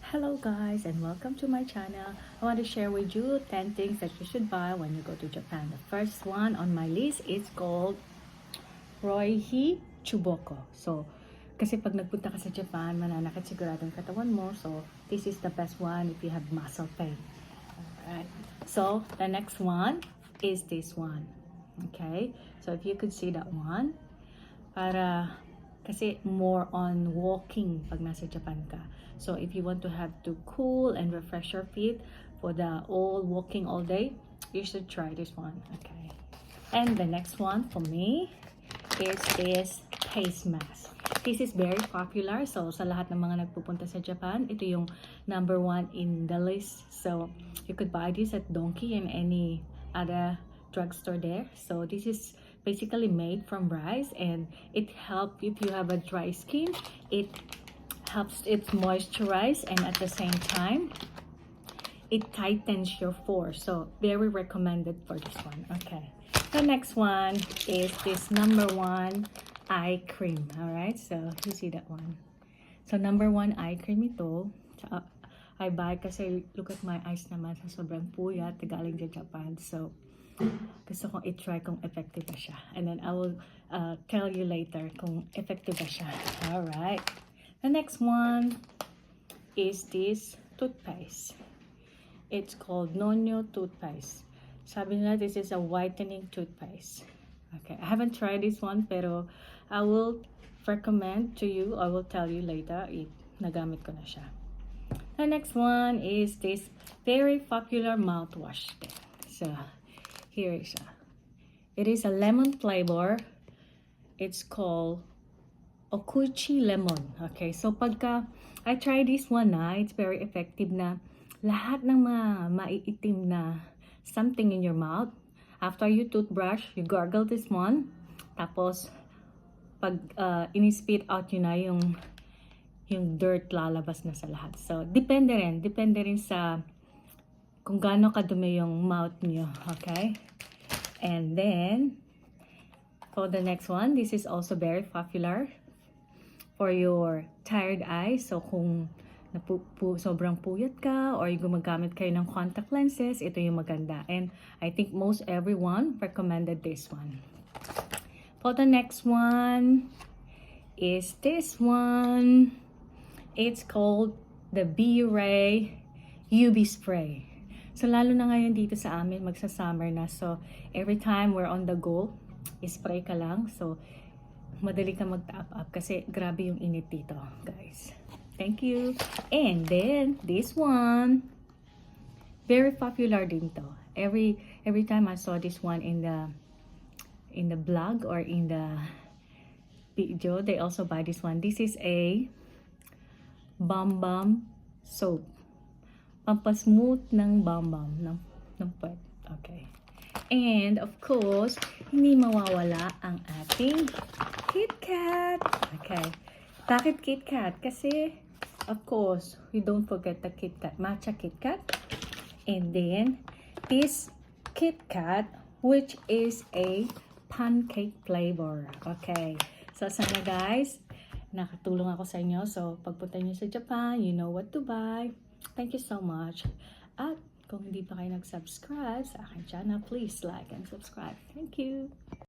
Hello guys and welcome to my channel. I want to share with you 10 things that you should buy when you go to Japan. The first one on my list is called Roihi Chuboko. So, kasi pag nagpunta ka sa Japan, mananakit sigurado ang katawan mo. So, this is the best one if you have muscle pain. Alright. So, the next one is this one. Okay? So, if you could see that one, kasi more on walking pag nasa Japan ka. So if you want to have to cool and refresh your feet for the all walking all day, you should try this one. Okay. And the next one for me is this face mask. This is very popular. So sa lahat ng mga nagpupunta sa Japan, ito yung number 1 in the list. So you could buy this at Donkey and any other drugstore there. So this is basically made from rice, and it helps if you have a dry skin. It helps it moisturize, and at the same time it tightens your pores. So very recommended for this one. Okay, the next one is this number 1 eye cream. All right, so you see that one. So number 1 eye cream ito. I buy kasi look at my eyes naman, sa sobrang puyat galing sa Japan. So gusto kong i-try kung effective ba siya. And then I will tell you later kung effective ba siya. Alright. The next one is this toothpaste. It's called Nonyo toothpaste. Sabi nila this is a whitening toothpaste. Okay. I haven't tried this one pero I will recommend to you. I will tell you later if nagamit ko na siya. The next one is this very popular mouthwash. So, here is it is a lemon flavor. It's called Okuchi Lemon. Okay, so pagka I try this one it's very effective na lahat ng maiitim na something in your mouth. After you toothbrush, you gargle this one. Tapos pag ini-spit out yun na yung dirt lalabas na sa lahat. So depende rin sa kung gaano kadumi yung mouth niyo, okay? And then, for the next one, this is also very popular for your tired eyes. So, kung sobrang puyat ka or gumagamit kayo ng contact lenses, ito yung maganda. And I think most everyone recommended this one. For the next one is this one. It's called the B-Ray UV Spray. So, lalo na ngayon dito sa amin, magsa-summer na. So, every time we're on the go, spray ka lang. So, madali ka mag-top up kasi grabe yung init dito, guys. Thank you. And then, this one, very popular din to. Every time I saw this one in the blog or in the video, they also buy this one. This is a Bam soap. Pampasmooth ng bambam ng puwet. Okay. And of course, hindi mawawala ang ating KitKat. Okay. Bakit KitKat? Kasi of course, we don't forget the KitKat, matcha KitKat. And then this KitKat, which is a pancake flavor. Okay. So sana guys, nakatulong ako sa inyo. So pagpunta niyo sa Japan, you know what to buy. Thank you so much. At kung hindi pa kayo nag-subscribe sa aking channel, please like and subscribe. Thank you.